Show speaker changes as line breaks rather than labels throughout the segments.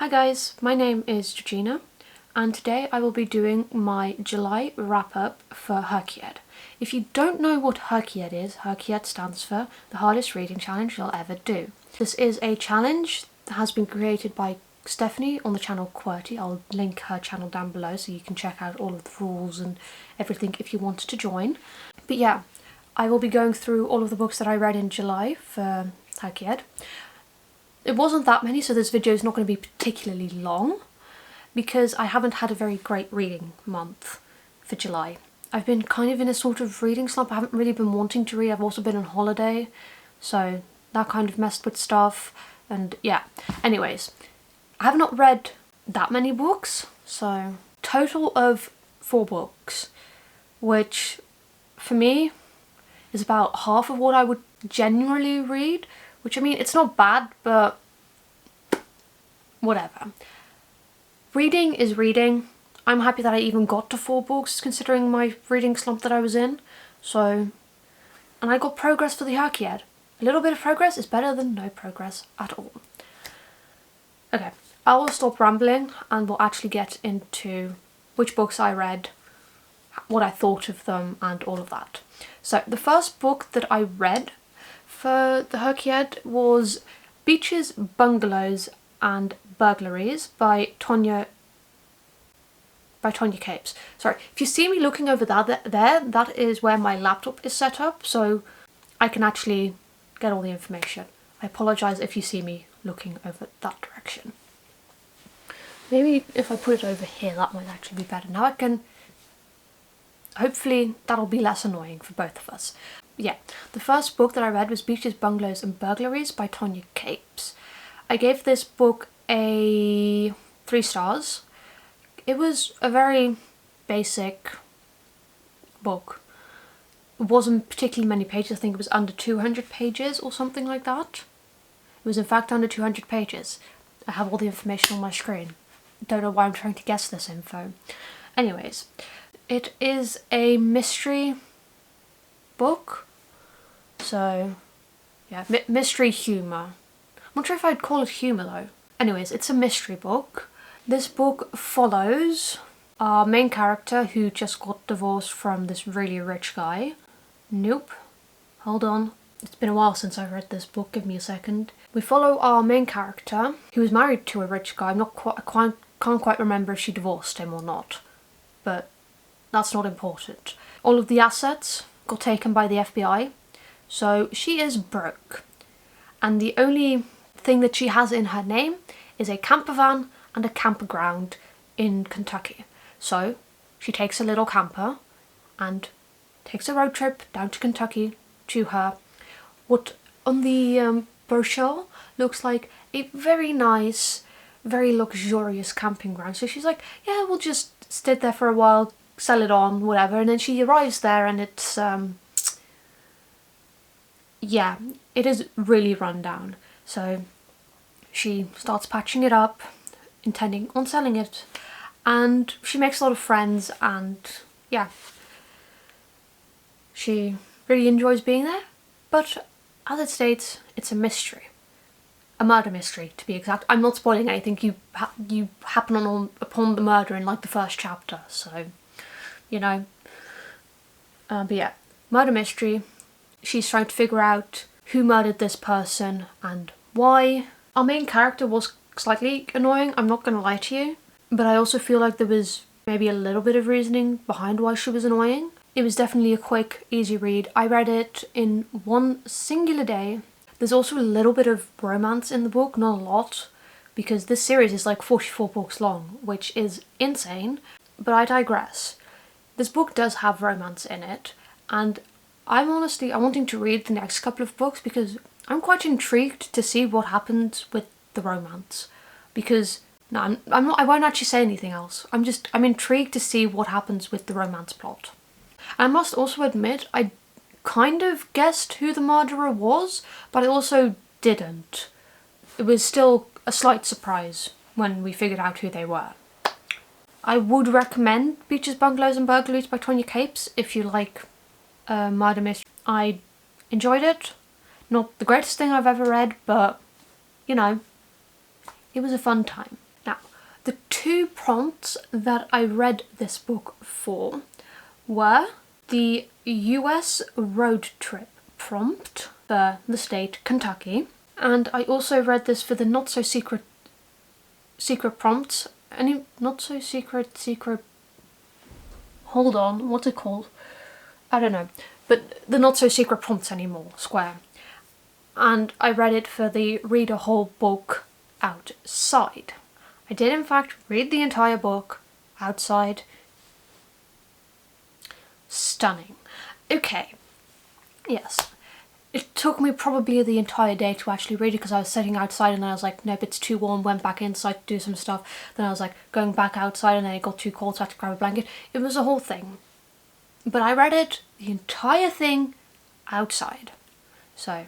Hi guys, my name is Georgina and today I will be doing my July wrap-up for HRCYED. If you don't know what HRCYED is, HRCYED stands for the hardest reading challenge you'll ever do. This is a challenge that has been created by Stephanie on the channel QWERTY. I'll link her channel down below so you can check out all of the rules and everything if you want to join. But yeah, I will be going through all of the books that I read in July for HRCYED. It wasn't that many, so this video is not going to be particularly long because I haven't had a very great reading month for July. I've been kind of in a sort of reading slump. I haven't really been wanting to read. I've also been on holiday, so that kind of messed with stuff. And yeah, anyways, I have not read that many books, so total of 4 books, which for me is about half of what I would generally read. Which, I mean, it's not bad, but whatever. Reading is reading. I'm happy that I even got to 4 books, considering my reading slump that I was in. So, and I got progress for the HRCYED. A little bit of progress is better than no progress at all. Okay, I will stop rambling and we'll actually get into which books I read, what I thought of them, and all of that. So, the first book that I read for the HRCYED was Beaches, Bungalows and Burglaries by Tonya Capes. Sorry, if you see me looking over that is where my laptop is set up, so I can actually get all the information. I apologise if you see me looking over that direction. Maybe if I put it over here, that might actually be better. Now I can... Hopefully that'll be less annoying for both of us. Yeah, the first book that I read was Beaches, Bungalows and Burglaries by Tonya Capes. I gave this book a 3 stars. It was a very basic book. It wasn't particularly many pages. I think it was under 200 pages or something like that. It was in fact under 200 pages. I have all the information on my screen. Don't know why I'm trying to guess this info. Anyways, it is a mystery book. So, yeah, mystery humour. I'm not sure if I'd call it humour though. Anyways, it's a mystery book. This book follows our main character who just got divorced from this really rich guy. Nope. Hold on. It's been a while since I read this book. Give me a second. We follow our main character who was married to a rich guy. I can't quite remember if she divorced him or not. But that's not important. All of the assets got taken by the FBI. So she is broke, and the only thing that she has in her name is a camper van and a campground in Kentucky. So she takes a little camper and takes a road trip down to Kentucky to her what on the brochure looks like a very nice, very luxurious camping ground. So she's like, yeah, we'll just stay there for a while, sell it on, whatever. And then she arrives there and it's yeah, it is really run down. So she starts patching it up, intending on selling it, and she makes a lot of friends, and yeah, she really enjoys being there. But as it states, it's a mystery. A murder mystery, to be exact. I'm not spoiling anything. You happen upon the murder in like the first chapter, so you know. But yeah, murder mystery. She's trying to figure out who murdered this person and why. Our main character was slightly annoying, I'm not gonna lie to you, but I also feel like there was maybe a little bit of reasoning behind why she was annoying. It was definitely a quick, easy read. I read it in one singular day. There's also a little bit of romance in the book, not a lot, because this series is like 44 books long, which is insane, but I digress. This book does have romance in it, and I'm wanting to read the next couple of books because I'm quite intrigued to see what happens with the romance. Because, no, I won't actually say anything else. I'm intrigued to see what happens with the romance plot. I must also admit, I kind of guessed who the murderer was, but I also didn't. It was still a slight surprise when we figured out who they were. I would recommend Beaches, Bungalows and Burglaries by Tonya Capes if you like murder mystery. I enjoyed it. Not the greatest thing I've ever read, but you know, it was a fun time. The two prompts that I read this book for were the US road trip prompt for the state Kentucky, and I also read this for the not so secret prompts. Any not so secret hold on, what's it called? I don't know. But the not so secret prompts anymore square. And I read it for the read a whole book outside. I did in fact read the entire book outside. Stunning. Okay, yes. It took me probably the entire day to actually read it because I was sitting outside and then I was like, nope, it's too warm, went back inside to do some stuff. Then I was like going back outside and then it got too cold so I had to grab a blanket. It was a whole thing. But I read it, the entire thing, outside. So,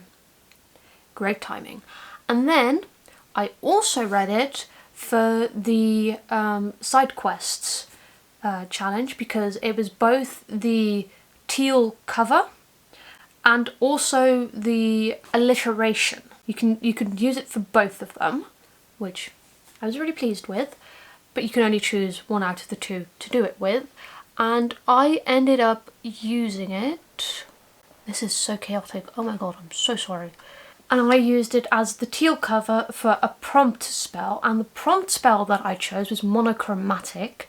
great timing. And then I also read it for the side quests challenge because it was both the teal cover and also the alliteration. You can use it for both of them, which I was really pleased with, but you can only choose one out of the two to do it with. And I ended up using it. This is so chaotic. Oh my god, I'm so sorry. And I used it as the teal cover for a prompt spell, and the prompt spell that I chose was monochromatic,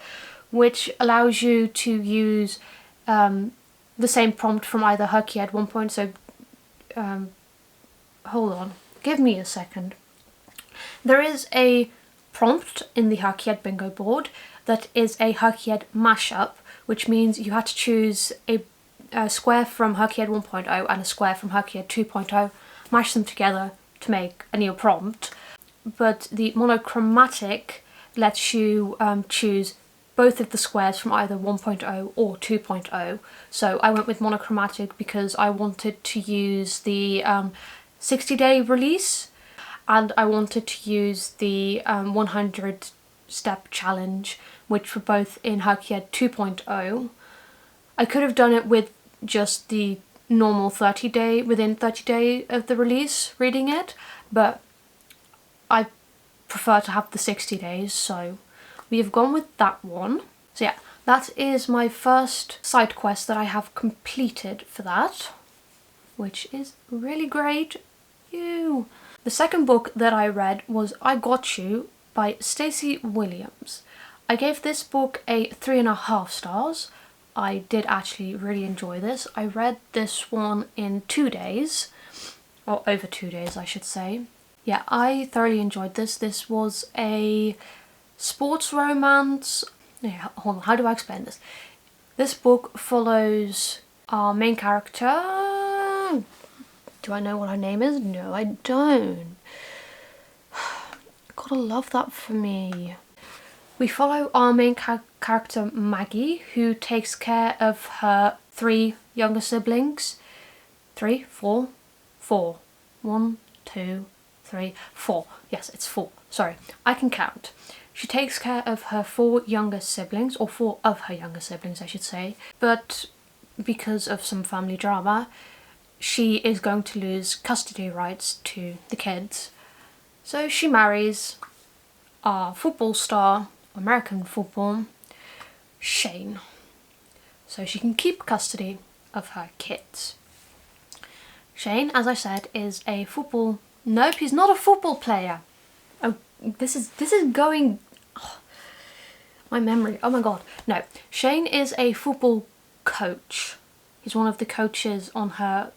which allows you to use the same prompt from either HRCYED 1. So, hold on, give me a second. There is a prompt in the HRCYED bingo board that is a HRCYED mashup, which means you had to choose a square from HRCYED 1.0 and a square from HRCYED 2.0, mash them together to make a new prompt. But the monochromatic lets you choose both of the squares from either 1.0 or 2.0. So I went with monochromatic because I wanted to use the 60-day release, and I wanted to use the 100-step challenge, which were both in HRCYED 2.0. I could have done it with just the normal 30-day, within 30 days of the release, reading it, but I prefer to have the 60 days, so we have gone with that one. So yeah, that is my first side quest that I have completed for that, which is really great. The second book that I read was I Got You by Stacey Williams. I gave this book a 3.5 stars. I did actually really enjoy this. I read this one in 2 days, or over 2 days I should say. Yeah, I thoroughly enjoyed this. This was a sports romance. Yeah, hold on, how do I explain this? This book follows our main character. Do I know what her name is? No, I don't. Gotta love that for me. We follow our main character Maggie, who takes care of her 3 younger siblings. 3, 4, 4. 1, 2, 3, 4. Yes, it's 4. Sorry, I can count. She takes care of her 4 younger siblings, or 4 of her younger siblings I should say, but because of some family drama, she is going to lose custody rights to the kids. So she marries our football star, American football, Shane, so she can keep custody of her kids. Shane, as I said, is a football... Nope, he's not a football player. Oh, this is going... Oh, my memory, oh my god. No, Shane is a football coach. He's one of the coaches on her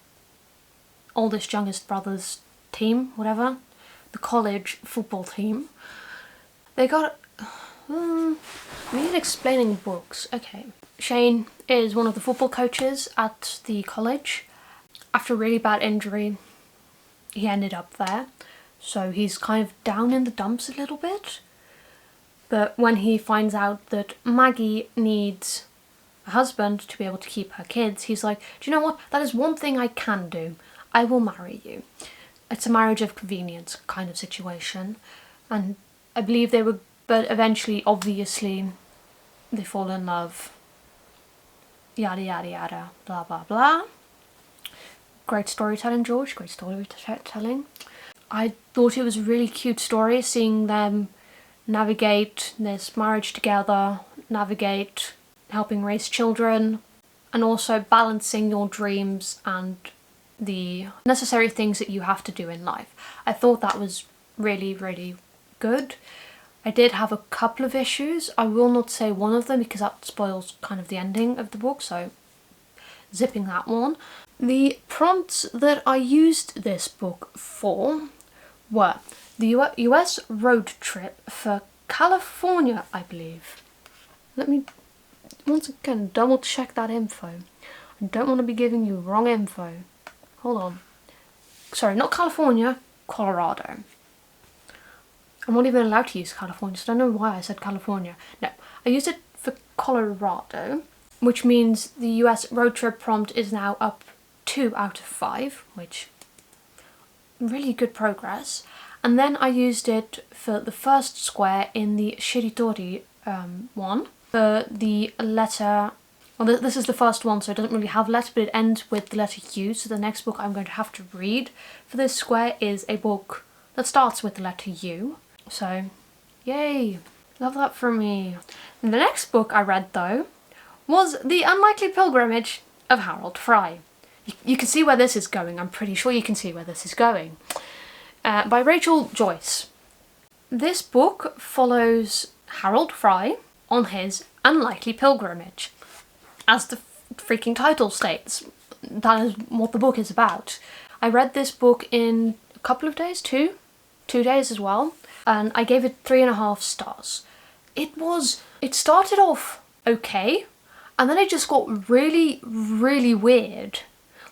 oldest, youngest brother's team, whatever. The college football team. They got... we need explaining books. Okay. Shane is one of the football coaches at the college. After a really bad injury, he ended up there. So he's kind of down in the dumps a little bit. But when he finds out that Maggie needs a husband to be able to keep her kids, he's like, do you know what? That is one thing I can do. I will marry you. It's a marriage of convenience kind of situation. And I believe they were, but eventually, obviously, they fall in love. Yada yada yada, blah blah blah. Great storytelling, George, great storytelling. I thought it was a really cute story, seeing them navigate this marriage together, navigate helping raise children, and also balancing your dreams and the necessary things that you have to do in life. I thought that was really, really good. I did have a couple of issues. I will not say one of them because that spoils kind of the ending of the book, so zipping that one. The prompts that I used this book for were the US road trip for California, I believe. Let me once again double check that info. I don't want to be giving you wrong info. Hold on. Sorry, not California, Colorado. I'm not even allowed to use California, so I don't know why I said California. No, I used it for Colorado, which means the US road trip prompt is now up 2 out of 5, which really good progress. And then I used it for the first square in the Shiritori one, for the letter. Well, this is the first one, so it doesn't really have a letter, but it ends with the letter U, so the next book I'm going to have to read for this square is a book that starts with the letter U. So, yay! Love that for me. And the next book I read, though, was The Unlikely Pilgrimage of Harold Fry. You can see where this is going, I'm pretty sure you can see where this is going. By Rachel Joyce. This book follows Harold Fry on his unlikely pilgrimage. As the freaking title states, that is what the book is about. I read this book in a couple of days, 2 days as well, and I gave it 3.5 stars. It started off okay, and then it just got really, really weird.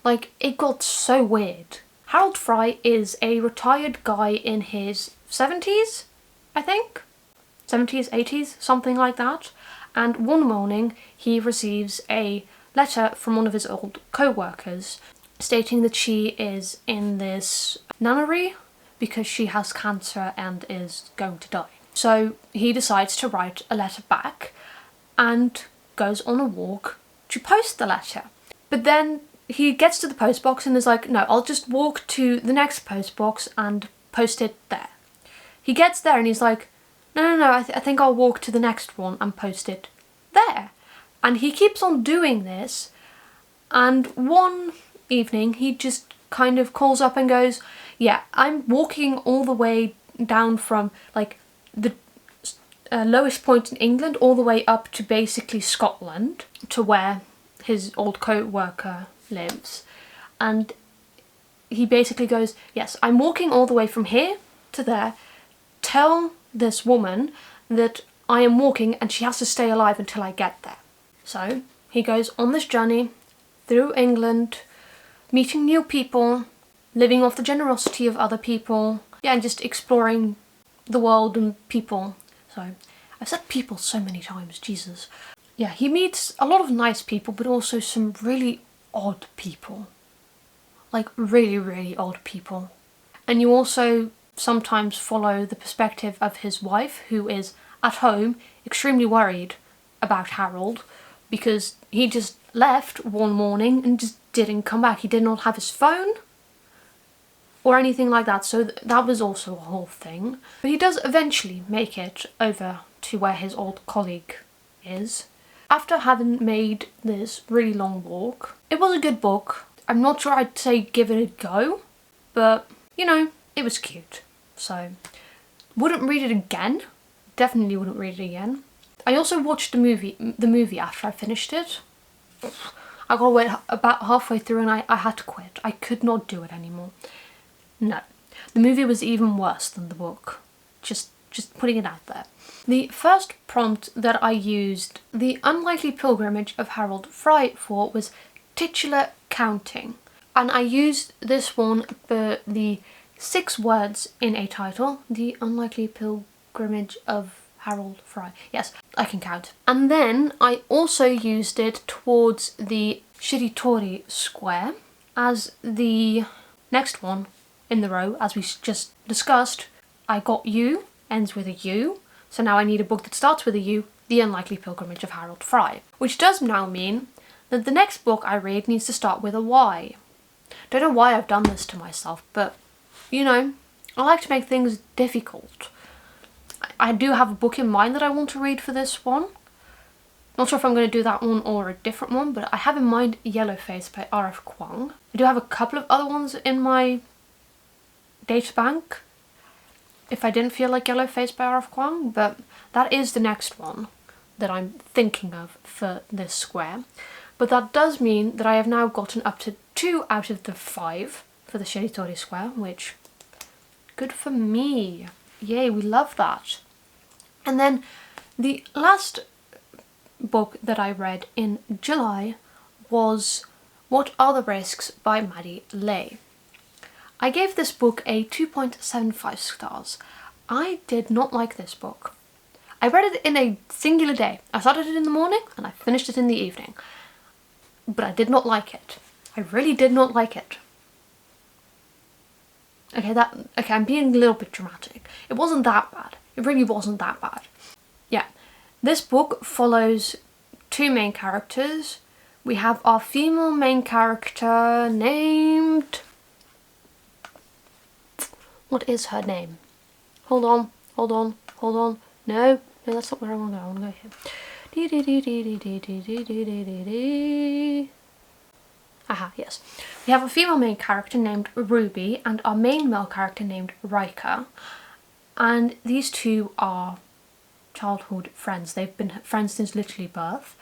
Like, it got so weird. Harold Fry is a retired guy in his 70s, I think? 70s, 80s, something like that. And one morning he receives a letter from one of his old co-workers stating that she is in this nunnery because she has cancer and is going to die. So he decides to write a letter back and goes on a walk to post the letter. But then he gets to the post box and is like, no, I'll just walk to the next post box and post it there. He gets there and he's like, no, I think I'll walk to the next one and post it there. And he keeps on doing this, and one evening he just kind of calls up and goes, yeah, I'm walking all the way down from like the lowest point in England all the way up to basically Scotland, to where his old co-worker lives. And he basically goes, yes, I'm walking all the way from here to there. Tell this woman that I am walking and she has to stay alive until I get there. So he goes on this journey through England, meeting new people, living off the generosity of other people, yeah, and just exploring the world and people. So I've said people so many times, Jesus. Yeah, he meets a lot of nice people, but also some really odd people. Like really, really odd people. And you also sometimes follow the perspective of his wife, who is at home extremely worried about Harold because he just left one morning and just didn't come back. He did not have his phone or anything like that, so that was also a whole thing. But he does eventually make it over to where his old colleague is. After having made this really long walk, it was a good book. I'm not sure I'd say give it a go, but you know, it was cute. So, wouldn't read it again. Definitely wouldn't read it again. I also watched the movie after I finished it. I got away about halfway through and I had to quit. I could not do it anymore. No. The movie was even worse than the book. Just putting it out there. The first prompt that I used The Unlikely Pilgrimage of Harold Fry for was titular counting. And I used this one for the 6 words in a title. The Unlikely Pilgrimage of Harold Fry. Yes, I can count. And then I also used it towards the Shiritori square as the next one in the row, as we just discussed. I got U, ends with a U, so now I need a book that starts with a U, The Unlikely Pilgrimage of Harold Fry, which does now mean that the next book I read needs to start with a Y. Don't know why I've done this to myself, but you know, I like to make things difficult. I do have a book in mind that I want to read for this one. Not sure if I'm going to do that one or a different one, but I have in mind Yellowface by R.F. Kuang. I do have a couple of other ones in my data bank if I didn't feel like Yellowface by R.F. Kuang, but that is the next one that I'm thinking of for this square. But that does mean that I have now gotten up to 2 out of the 5 for the Shiritori square, which, good for me. Yay, we love that. And then the last book that I read in July was What Are the Risks by Maddie Lay. I gave this book a 2.75 stars. I did not like this book. I read it in a singular day. I started it in the morning and I finished it in the evening. But I did not like it. I really did not like it. Okay, I'm being a little bit dramatic. It wasn't that bad. It really wasn't that bad. Yeah, this book follows 2 main characters. We have our female main character named... What is her name? Hold on. No, that's not where I want to go. I want to go here. Aha, yes. We have a female main character named Ruby and our main male character named Rika. And these 2 are childhood friends. They've been friends since literally birth.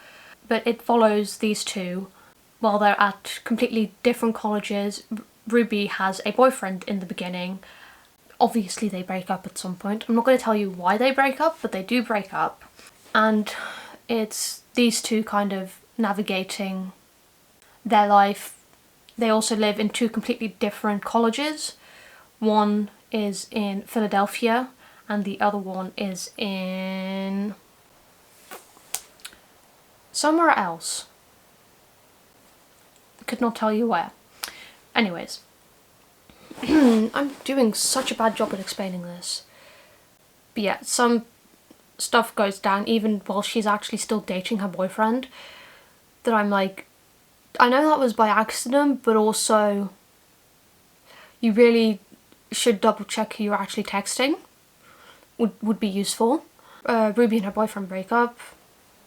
But it follows these 2 while they're at completely different colleges. Ruby has a boyfriend in the beginning. Obviously they break up at some point. I'm not going to tell you why they break up, but they do break up. And it's these 2 kind of navigating their life. They also live in 2 completely different colleges. One is in Philadelphia and the other one is in somewhere else. I could not tell you where. Anyways, I'm doing such a bad job at explaining this. But yeah, some stuff goes down even while she's actually still dating her boyfriend that I'm like, I know that was by accident, but also you really should double check who you're actually texting. Would be useful. Ruby and her boyfriend break up.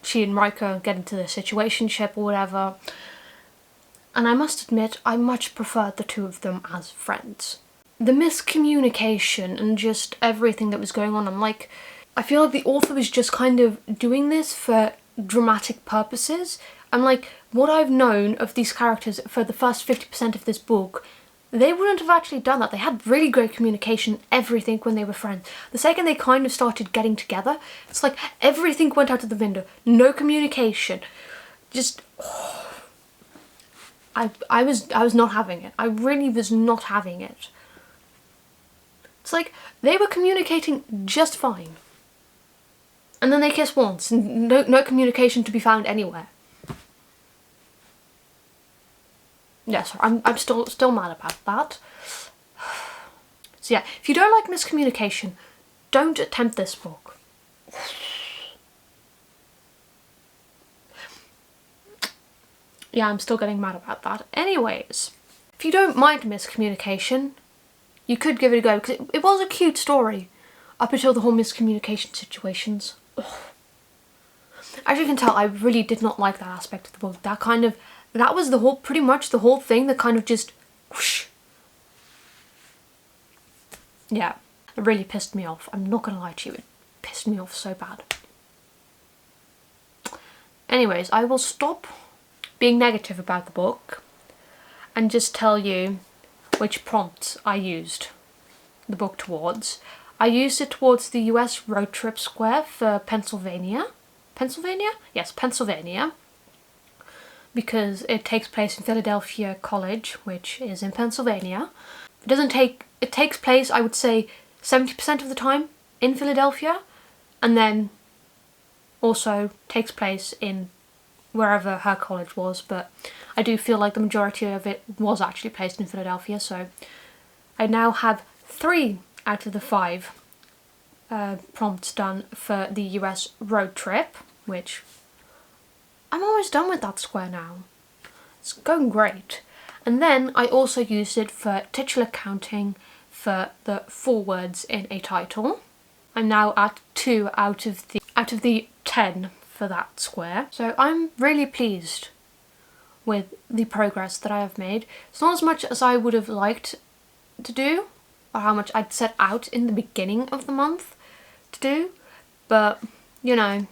She and Rika get into the situationship or whatever. And I must admit, I much preferred the 2 of them as friends. The miscommunication and just everything that was going on, I'm like, I feel like the author was just kind of doing this for dramatic purposes. I'm like, what I've known of these characters for the first 50% of this book, they wouldn't have actually done that. They had really great communication, everything, when they were friends. The second they kind of started getting together, it's like everything went out of the window. No communication. Just... I was not having it. I really was not having it. It's like they were communicating just fine. And then they kiss once and no communication to be found anywhere. Yes, I'm still mad about that. So yeah, if you don't like miscommunication, don't attempt this book. Yeah, I'm still getting mad about that. Anyways, if you don't mind miscommunication, you could give it a go, because it was a cute story up until the whole miscommunication situations. Ugh. As you can tell, I really did not like that aspect of the book. That was pretty much the whole thing that kind of just whoosh. Yeah, it really pissed me off. I'm not gonna lie to you, it pissed me off so bad. Anyways, I will stop being negative about the book and just tell you which prompts I used the book towards. I used it towards the US road trip square for Pennsylvania. Pennsylvania? Yes, Pennsylvania. Because it takes place in Philadelphia College, which is in Pennsylvania. It takes place, I would say, 70% of the time in Philadelphia, and then also takes place in wherever her college was, but I do feel like the majority of it was actually placed in Philadelphia, so I now have 3 out of the 5 prompts done for the US road trip, which I'm almost done with that square now. It's going great. And then I also used it for titular counting for the 4 words in a title. I'm now at 2 out of the 10 for that square. So I'm really pleased with the progress that I have made. It's not as much as I would have liked to do, or how much I'd set out in the beginning of the month to do, but you know,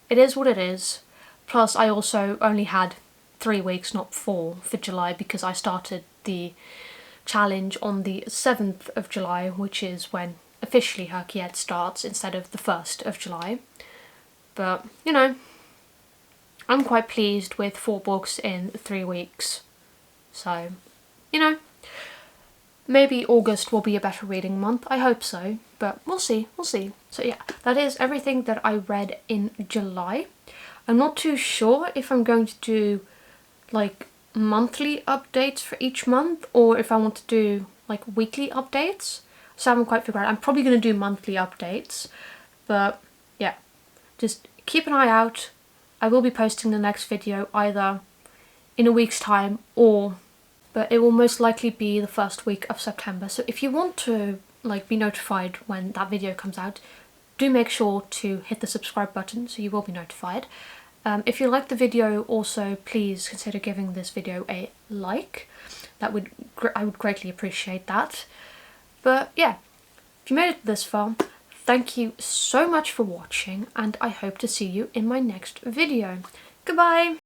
it is what it is. Plus I also only had 3 weeks, not 4, for July, because I started the challenge on the 7th of July, which is when officially HRCYED starts, instead of the 1st of July. But, you know, I'm quite pleased with 4 books in 3 weeks. So, you know, maybe August will be a better reading month. I hope so, but we'll see, we'll see. So yeah, that is everything that I read in July. I'm not too sure if I'm going to do like monthly updates for each month, or if I want to do like weekly updates. So I haven't quite figured out. I'm probably going to do monthly updates, but yeah, just keep an eye out. I will be posting the next video either in a week's time, but it will most likely be the first week of September. So if you want to like be notified when that video comes out, do make sure to hit the subscribe button so you will be notified. If you liked the video, also please consider giving this video a like. I would greatly appreciate that. But yeah, if you made it this far, thank you so much for watching, and I hope to see you in my next video. Goodbye!